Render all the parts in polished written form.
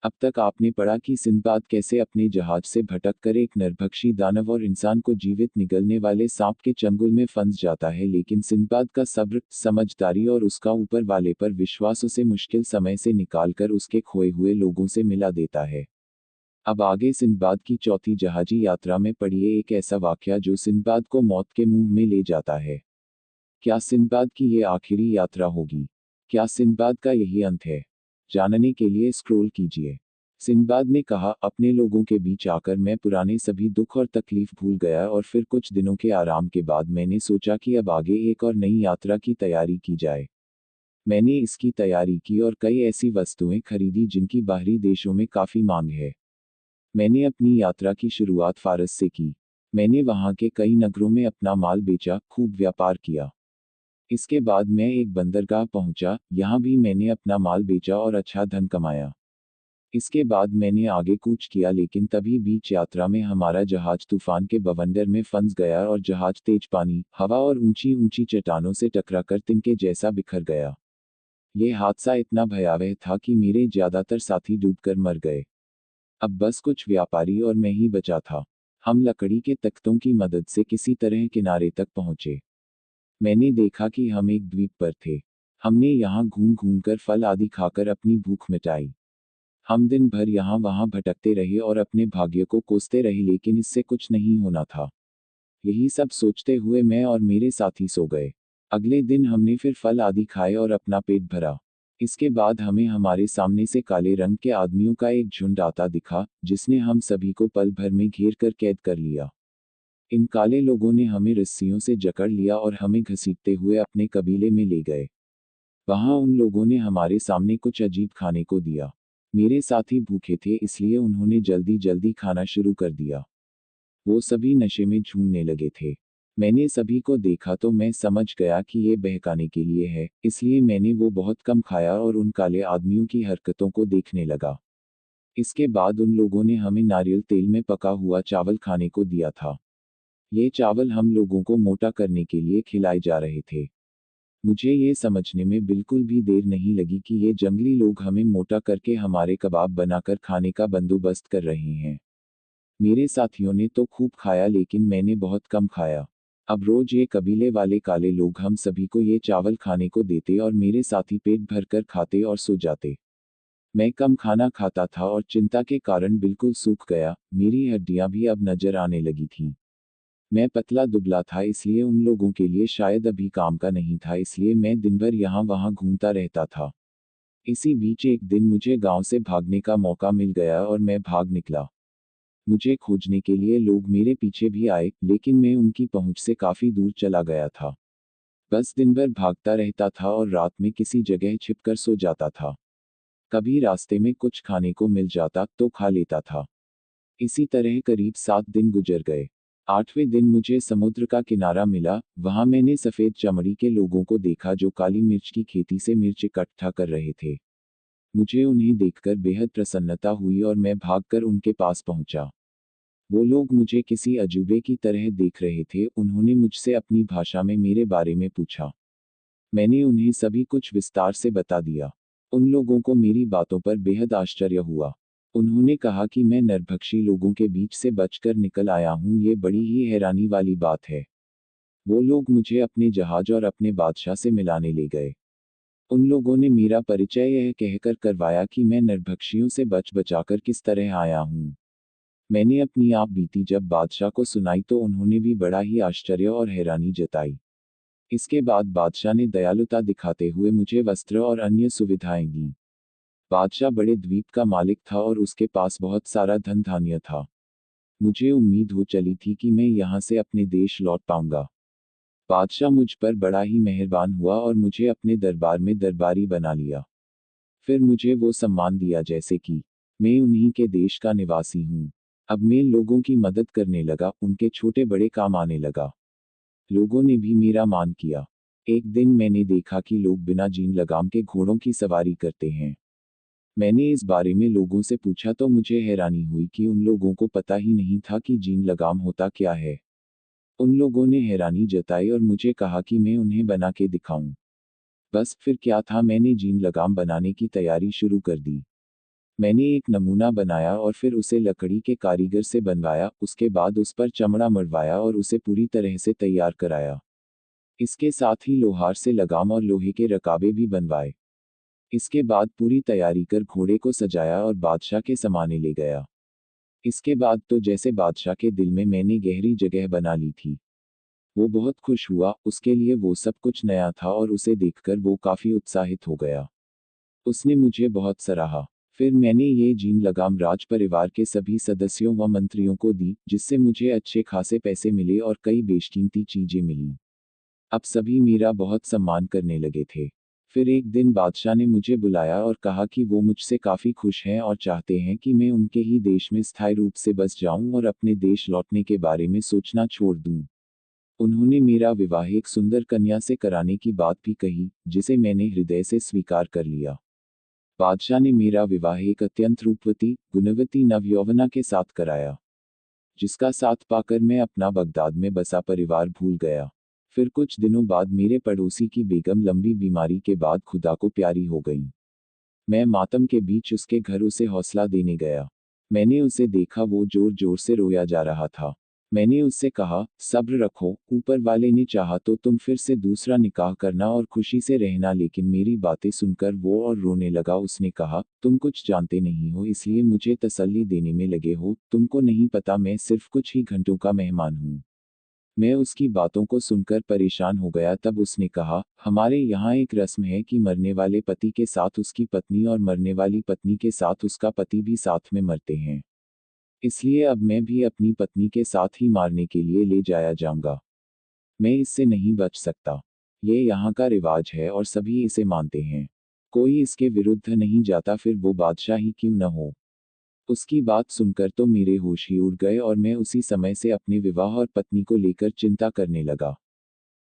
अब तक आपने पढ़ा कि सिंदबाद कैसे अपने जहाज से भटक कर एक नरभक्षी दानव और इंसान को जीवित निगलने वाले सांप के चंगुल में फंस जाता है, लेकिन सिंदबाद का सब्र, समझदारी और उसका ऊपर वाले पर विश्वास उसे मुश्किल समय से निकालकर उसके खोए हुए लोगों से मिला देता है। अब आगे सिंदबाद की चौथी जहाजी यात्रा में पढ़िए एक ऐसा वाकया जो सिंदबाद को मौत के मुंह में ले जाता है। क्या सिंदबाद की ये आखिरी यात्रा होगी? क्या सिंदबाद का यही अंत है? जानने के लिए स्क्रॉल कीजिए। सिंदबाद ने कहा, अपने लोगों के बीच आकर मैं पुराने सभी दुख और तकलीफ भूल गया और फिर कुछ दिनों के आराम के बाद मैंने सोचा कि अब आगे एक और नई यात्रा की तैयारी की जाए। मैंने इसकी तैयारी की और कई ऐसी वस्तुएं खरीदी जिनकी बाहरी देशों में काफ़ी मांग है। मैंने अपनी यात्रा की शुरुआत फारस से की। मैंने वहाँ के कई नगरों में अपना माल बेचा, खूब व्यापार किया। इसके बाद मैं एक बंदरगाह पहुंचा, यहाँ भी मैंने अपना माल बेचा और अच्छा धन कमाया। इसके बाद मैंने आगे कूच किया, लेकिन तभी बीच यात्रा में हमारा जहाज तूफान के बवंडर में फंस गया और जहाज तेज पानी, हवा और ऊंची ऊंची चट्टानों से टकराकर तिनके जैसा बिखर गया। ये हादसा इतना भयावह था कि मेरे ज्यादातर साथी डूबकर मर गए। अब बस कुछ व्यापारी और मैं ही बचा था। हम लकड़ी के तख्तों की मदद से किसी तरह किनारे तक पहुंचे। मैंने देखा कि हम एक द्वीप पर थे। हमने यहाँ घूम घूम कर फल आदि खाकर अपनी भूख मिटाई। हम दिन भर यहाँ वहाँ भटकते रहे और अपने भाग्य को कोसते रहे, लेकिन इससे कुछ नहीं होना था। यही सब सोचते हुए मैं और मेरे साथी सो गए। अगले दिन हमने फिर फल आदि खाए और अपना पेट भरा। इसके बाद हमें हमारे सामने से काले रंग के आदमियों का एक झुंड आता दिखा, जिसने हम सभी को पल भर में घेर कर कैद कर लिया। इन काले लोगों ने हमें रस्सियों से जकड़ लिया और हमें घसीटते हुए अपने कबीले में ले गए। वहां उन लोगों ने हमारे सामने कुछ अजीब खाने को दिया। मेरे साथी भूखे थे, इसलिए उन्होंने जल्दी जल्दी खाना शुरू कर दिया। वो सभी नशे में झूमने लगे थे। मैंने सभी को देखा तो मैं समझ गया कि ये बहकाने के लिए है, इसलिए मैंने वो बहुत कम खाया और उन काले आदमियों की हरकतों को देखने लगा। इसके बाद उन लोगों ने हमें नारियल तेल में पका हुआ चावल खाने को दिया था। ये चावल हम लोगों को मोटा करने के लिए खिलाए जा रहे थे। मुझे ये समझने में बिल्कुल भी देर नहीं लगी कि ये जंगली लोग हमें मोटा करके हमारे कबाब बनाकर खाने का बंदोबस्त कर रहे हैं। मेरे साथियों ने तो खूब खाया, लेकिन मैंने बहुत कम खाया। अब रोज ये कबीले वाले काले लोग हम सभी को ये चावल खाने को देते और मेरे साथी पेट भरकर खाते और सो जाते। मैं कम खाना खाता था और चिंता के कारण बिल्कुल सूख गया, मेरी हड्डियां भी अब नजर आने लगी थी। मैं पतला दुबला था, इसलिए उन लोगों के लिए शायद अभी काम का नहीं था, इसलिए मैं दिन भर यहाँ वहाँ घूमता रहता था। इसी बीच एक दिन मुझे गांव से भागने का मौका मिल गया और मैं भाग निकला। मुझे खोजने के लिए लोग मेरे पीछे भी आए, लेकिन मैं उनकी पहुंच से काफी दूर चला गया था। बस दिन भर भागता रहता था और रात में किसी जगह छिपकर सो जाता था। कभी रास्ते में कुछ खाने को मिल जाता तो खा लेता था। इसी तरह करीब 7 दिन गुजर गए। 8वें दिन मुझे समुद्र का किनारा मिला। वहां मैंने सफेद चमड़ी के लोगों को देखा जो काली मिर्च की खेती से मिर्च इकट्ठा कर रहे थे। मुझे उन्हें देखकर बेहद प्रसन्नता हुई और मैं भागकर उनके पास पहुंचा। वो लोग मुझे किसी अजूबे की तरह देख रहे थे। उन्होंने मुझसे अपनी भाषा में मेरे बारे में पूछा। मैंने उन्हें सभी कुछ विस्तार से बता दिया। उन लोगों को मेरी बातों पर बेहद आश्चर्य हुआ। उन्होंने कहा कि मैं नरभक्षी लोगों के बीच से बचकर निकल आया हूँ, ये बड़ी ही हैरानी वाली बात है। वो लोग मुझे अपने जहाज और अपने बादशाह से मिलाने ले गए। उन लोगों ने मेरा परिचय यह कहकर करवाया कि मैं नरभक्षियों से बच बचाकर किस तरह आया हूँ। मैंने अपनी आप बीती जब बादशाह को सुनाई तो उन्होंने भी बड़ा ही आश्चर्य और हैरानी जताई। इसके बाद बादशाह ने दयालुता दिखाते हुए मुझे वस्त्र और अन्य सुविधाएं दी। बादशाह बड़े द्वीप का मालिक था और उसके पास बहुत सारा धन धान्य था। मुझे उम्मीद हो चली थी कि मैं यहाँ से अपने देश लौट पाऊंगा। बादशाह मुझ पर बड़ा ही मेहरबान हुआ और मुझे अपने दरबार में दरबारी बना लिया। फिर मुझे वो सम्मान दिया जैसे कि मैं उन्हीं के देश का निवासी हूँ। अब मैं लोगों की मदद करने लगा, उनके छोटे बड़े काम आने लगा। लोगों ने भी मेरा मान किया। एक दिन मैंने देखा कि लोग बिना जीन लगाम के घोड़ों की सवारी करते हैं। मैंने इस बारे में लोगों से पूछा तो मुझे हैरानी हुई कि उन लोगों को पता ही नहीं था कि जीन लगाम होता क्या है। उन लोगों ने हैरानी जताई और मुझे कहा कि मैं उन्हें बना के दिखाऊं। बस फिर क्या था, मैंने जीन लगाम बनाने की तैयारी शुरू कर दी। मैंने एक नमूना बनाया और फिर उसे लकड़ी के कारीगर से बनवाया, उसके बाद उस पर चमड़ा मढ़वाया और उसे पूरी तरह से तैयार कराया। इसके साथ ही लोहार से लगाम और लोहे के रकाबे भी बनवाए। इसके बाद पूरी तैयारी कर घोड़े को सजाया और बादशाह के समाने ले गया। इसके बाद तो जैसे बादशाह के दिल में मैंने गहरी जगह बना ली थी। वो बहुत खुश हुआ, उसके लिए वो सब कुछ नया था और उसे देखकर वो काफी उत्साहित हो गया। उसने मुझे बहुत सराहा। फिर मैंने ये जीन लगाम राज परिवार के सभी सदस्यों व मंत्रियों को दी, जिससे मुझे अच्छे खासे पैसे मिले और कई बेशकीमती चीजें मिलीं। अब सभी मेरा बहुत सम्मान करने लगे थे। फिर एक दिन बादशाह ने मुझे बुलाया और कहा कि वो मुझसे काफी खुश हैं और चाहते हैं कि मैं उनके ही देश में स्थायी रूप से बस जाऊं और अपने देश लौटने के बारे में सोचना छोड़ दूं। उन्होंने मेरा विवाह एक सुंदर कन्या से कराने की बात भी कही, जिसे मैंने हृदय से स्वीकार कर लिया। बादशाह ने मेरा विवाह एक अत्यंत रूपवती, गुणवती नवयौवना के साथ कराया, जिसका साथ पाकर मैं अपना बगदाद में बसा परिवार भूल गया। फिर कुछ दिनों बाद मेरे पड़ोसी की बेगम लंबी बीमारी के बाद खुदा को प्यारी हो गई। मैं मातम के बीच उसके घर उसे हौसला देने गया। मैंने उसे देखा, वो जोर जोर से रोया जा रहा था। मैंने उससे कहा, सब्र रखो, ऊपर वाले ने चाहा तो तुम फिर से दूसरा निकाह करना और खुशी से रहना। लेकिन मेरी बातें सुनकर वो और रोने लगा। उसने कहा, तुम कुछ जानते नहीं हो, इसलिए मुझे तसल्ली देने में लगे हो। तुमको नहीं पता, मैं सिर्फ कुछ ही घंटों का मेहमान हूँ। मैं उसकी बातों को सुनकर परेशान हो गया। तब उसने कहा, हमारे यहाँ एक रस्म है कि मरने वाले पति के साथ उसकी पत्नी और मरने वाली पत्नी के साथ उसका पति भी साथ में मरते हैं। इसलिए अब मैं भी अपनी पत्नी के साथ ही मारने के लिए ले जाया जाऊंगा। मैं इससे नहीं बच सकता। ये यहाँ का रिवाज है और सभी इसे मानते हैं। कोई इसके विरुद्ध नहीं जाता, फिर वो बादशाह ही क्यों न हो। उसकी बात सुनकर तो मेरे होश ही उड़ गए और मैं उसी समय से अपने विवाह और पत्नी को लेकर चिंता करने लगा।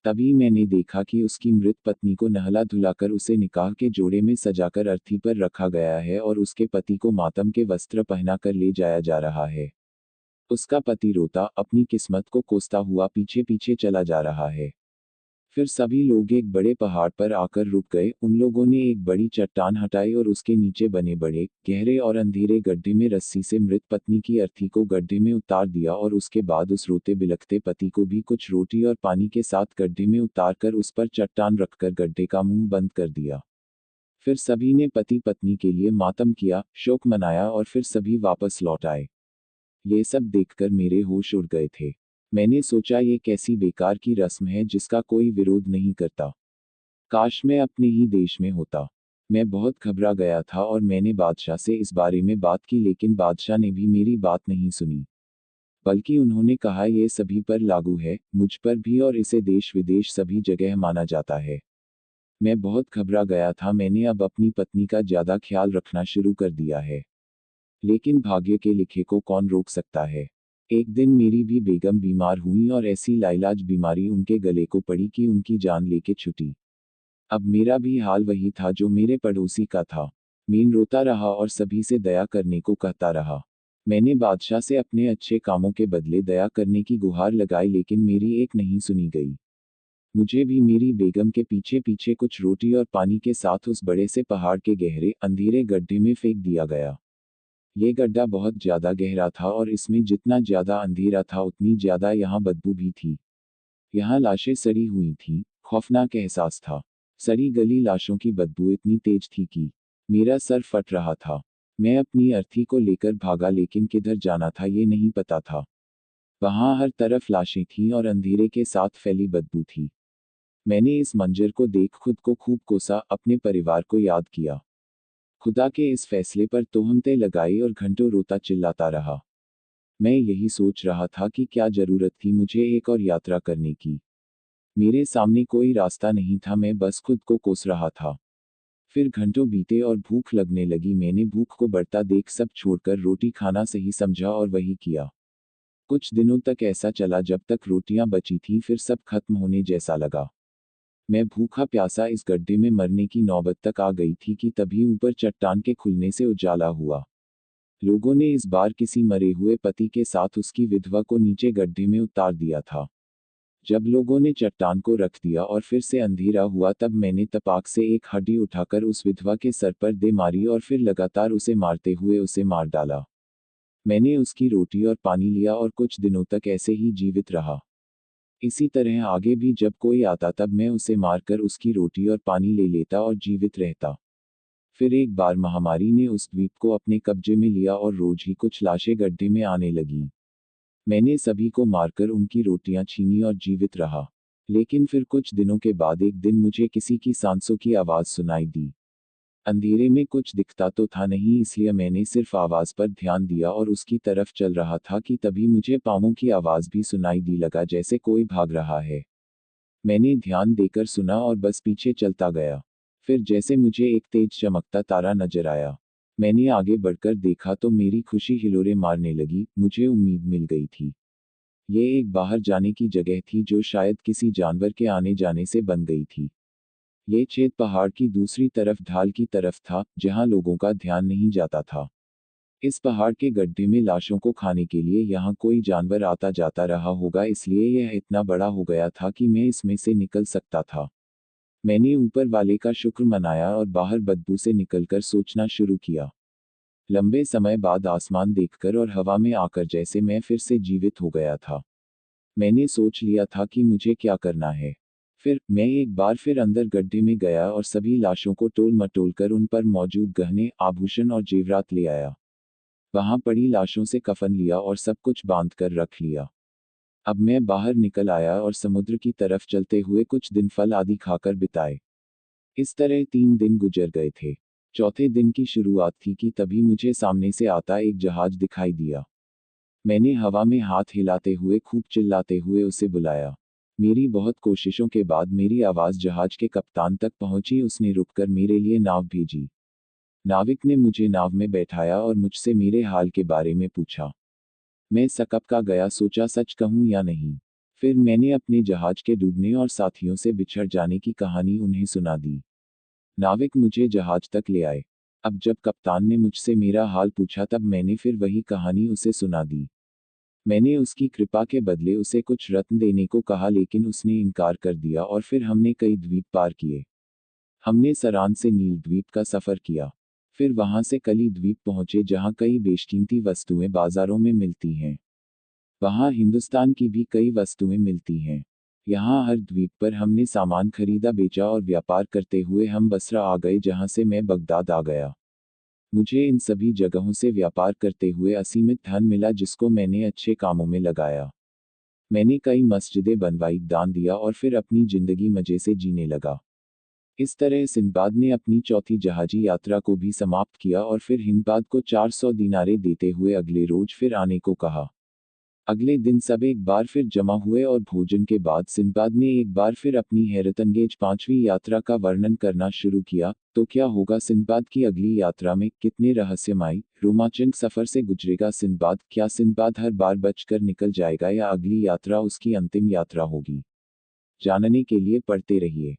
तभी मैंने देखा कि उसकी मृत पत्नी को नहला धुलाकर उसे निकाह के जोड़े में सजाकर अर्थी पर रखा गया है और उसके पति को मातम के वस्त्र पहनाकर ले जाया जा रहा है। उसका पति रोता, अपनी किस्मत को कोसता हुआ पीछे पीछे चला जा रहा है। फिर सभी लोग एक बड़े पहाड़ पर आकर रुक गए। उन लोगों ने एक बड़ी चट्टान हटाई और उसके नीचे बने बड़े, गहरे और अंधेरे गड्ढे में रस्सी से मृत पत्नी की अर्थी को गड्ढे में उतार दिया और उसके बाद उस रोते बिलखते पति को भी कुछ रोटी और पानी के साथ गड्ढे में उतार कर उस पर चट्टान रखकर गड्ढे का मुंह बंद कर दिया। फिर सभी ने पति पत्नी के लिए मातम किया, शोक मनाया और फिर सभी वापस लौट आए। ये सब देखकर मेरे होश उड़ गए थे। मैंने सोचा, ये कैसी बेकार की रस्म है जिसका कोई विरोध नहीं करता। काश मैं अपने ही देश में होता। मैं बहुत घबरा गया था और मैंने बादशाह से इस बारे में बात की, लेकिन बादशाह ने भी मेरी बात नहीं सुनी। बल्कि उन्होंने कहा, ये सभी पर लागू है, मुझ पर भी, और इसे देश विदेश सभी जगह माना जाता है। मैं बहुत घबरा गया था। मैंने अब अपनी पत्नी का ज्यादा ख्याल रखना शुरू कर दिया है। लेकिन भाग्य के लिखे को कौन रोक सकता है। एक दिन मेरी भी बेगम बीमार हुई और ऐसी लाइलाज बीमारी उनके गले को पड़ी कि उनकी जान लेके छुटी। अब मेरा भी हाल वही था जो मेरे पड़ोसी का था। मीन रोता रहा और सभी से दया करने को कहता रहा। मैंने बादशाह से अपने अच्छे कामों के बदले दया करने की गुहार लगाई, लेकिन मेरी एक नहीं सुनी गई। मुझे भी मेरी बेगम के पीछे पीछे कुछ रोटी और पानी के साथ उस बड़े से पहाड़ के गहरे अंधेरे गड्ढे में फेंक दिया गया। ये गड्ढा बहुत ज्यादा गहरा था और इसमें जितना ज्यादा अंधेरा था उतनी ज्यादा यहाँ बदबू भी थी। यहाँ लाशें सड़ी हुई थीं, खौफनाक एहसास था। सड़ी गली लाशों की बदबू इतनी तेज थी कि मेरा सर फट रहा था। मैं अपनी अर्थी को लेकर भागा, लेकिन किधर जाना था ये नहीं पता था। वहाँ हर तरफ लाशें थीं और अंधेरे के साथ फैली बदबू थी। मैंने इस मंजर को देख खुद को खूब कोसा, अपने परिवार को याद किया। खुदा के इस फैसले पर तोहमतें लगाई और घंटों रोता चिल्लाता रहा। मैं यही सोच रहा था कि क्या जरूरत थी मुझे एक और यात्रा करने की। मेरे सामने कोई रास्ता नहीं था, मैं बस खुद को कोस रहा था। फिर घंटों बीते और भूख लगने लगी। मैंने भूख को बढ़ता देख सब छोड़कर रोटी खाना सही समझा और वही किया। कुछ दिनों तक ऐसा चला, जब तक रोटियां बची थीं फिर सब खत्म होने जैसा लगा। मैं भूखा प्यासा इस गड्ढे में मरने की नौबत तक आ गई थी कि तभी ऊपर चट्टान के खुलने से उजाला हुआ। लोगों ने इस बार किसी मरे हुए पति के साथ उसकी विधवा को नीचे गड्ढे में उतार दिया था। जब लोगों ने चट्टान को रख दिया और फिर से अंधेरा हुआ तब मैंने तपाक से एक हड्डी उठाकर उस विधवा के सर पर दे मारी और फिर लगातार उसे मारते हुए उसे मार डाला। मैंने उसकी रोटी और पानी लिया और कुछ दिनों तक ऐसे ही जीवित रहा। इसी तरह आगे भी जब कोई आता तब मैं उसे मारकर उसकी रोटी और पानी ले लेता और जीवित रहता। फिर एक बार महामारी ने उस द्वीप को अपने कब्जे में लिया और रोज ही कुछ लाशें गड्ढे में आने लगी। मैंने सभी को मारकर उनकी रोटियां छीनी और जीवित रहा। लेकिन फिर कुछ दिनों के बाद एक दिन मुझे किसी की सांसों की आवाज़ सुनाई दी। अंधेरे में कुछ दिखता तो था नहीं, इसलिए मैंने सिर्फ आवाज़ पर ध्यान दिया और उसकी तरफ चल रहा था कि तभी मुझे पाँवों की आवाज़ भी सुनाई दी, लगा जैसे कोई भाग रहा है। मैंने ध्यान देकर सुना और बस पीछे चलता गया। फिर जैसे मुझे एक तेज चमकता तारा नजर आया। मैंने आगे बढ़कर देखा तो मेरी खुशी हिलोरे मारने लगी, मुझे उम्मीद मिल गई थी। ये एक बाहर जाने की जगह थी जो शायद किसी जानवर के आने जाने से बन गई थी। ये छेद पहाड़ की दूसरी तरफ ढाल की तरफ था, जहां लोगों का ध्यान नहीं जाता था। इस पहाड़ के गड्ढे में लाशों को खाने के लिए यहाँ कोई जानवर आता जाता रहा होगा, इसलिए यह इतना बड़ा हो गया था कि मैं इसमें से निकल सकता था। मैंने ऊपर वाले का शुक्र मनाया और बाहर बदबू से निकलकर सोचना शुरू किया। लंबे समय बाद आसमान देखकर और हवा में आकर जैसे मैं फिर से जीवित हो गया था। मैंने सोच लिया था कि मुझे क्या करना है। फिर मैं एक बार फिर अंदर गड्ढे में गया और सभी लाशों को टोल मटोल कर उन पर मौजूद गहने, आभूषण और जेवरात ले आया। वहां पड़ी लाशों से कफन लिया और सब कुछ बांध कर रख लिया। अब मैं बाहर निकल आया और समुद्र की तरफ चलते हुए कुछ दिन फल आदि खाकर बिताए। इस तरह 3 दिन गुजर गए थे। चौथे दिन की शुरुआत थी कि तभी मुझे सामने से आता एक जहाज दिखाई दिया। मैंने हवा में हाथ हिलाते हुए खूब चिल्लाते हुए उसे बुलाया। मेरी बहुत कोशिशों के बाद मेरी आवाज़ जहाज के कप्तान तक पहुंची। उसने रुककर मेरे लिए नाव भेजी। नाविक ने मुझे नाव में बैठाया और मुझसे मेरे हाल के बारे में पूछा। मैं सकपका गया, सोचा सच कहूं या नहीं। फिर मैंने अपने जहाज के डूबने और साथियों से बिछड़ जाने की कहानी उन्हें सुना दी। नाविक मुझे जहाज तक ले आए। अब जब कप्तान ने मुझसे मेरा हाल पूछा तब मैंने फिर वही कहानी उसे सुना दी। मैंने उसकी कृपा के बदले उसे कुछ रत्न देने को कहा, लेकिन उसने इनकार कर दिया और फिर हमने कई द्वीप पार किए। हमने सरान से नील द्वीप का सफ़र किया। फिर वहां से कली द्वीप पहुंचे जहां कई बेशकीमती वस्तुएं बाजारों में मिलती हैं। वहां हिंदुस्तान की भी कई वस्तुएं मिलती हैं। यहाँ हर द्वीप पर हमने सामान खरीदा बेचा और व्यापार करते हुए हम बसरा आ गए, जहां से मैं बगदाद आ गया। मुझे इन सभी जगहों से व्यापार करते हुए असीमित धन मिला, जिसको मैंने अच्छे कामों में लगाया। मैंने कई मस्जिदें बनवाई, दान दिया और फिर अपनी जिंदगी मजे से जीने लगा। इस तरह सिंदबाद ने अपनी चौथी जहाजी यात्रा को भी समाप्त किया और फिर हिंदबाद को 400 दिनारे देते हुए अगले रोज फिर आने को कहा। अगले दिन सब एक बार फिर जमा हुए और भोजन के बाद सिंदबाद ने एक बार फिर अपनी हैरतअंगेज 5वीं यात्रा का वर्णन करना शुरू किया। तो क्या होगा सिंदबाद की अगली यात्रा में, कितने रहस्यमयी रोमांचक सफर से गुजरेगा सिंदबाद? क्या सिंदबाद हर बार बचकर निकल जाएगा या अगली यात्रा उसकी अंतिम यात्रा होगी? जानने के लिए पढ़ते रहिए।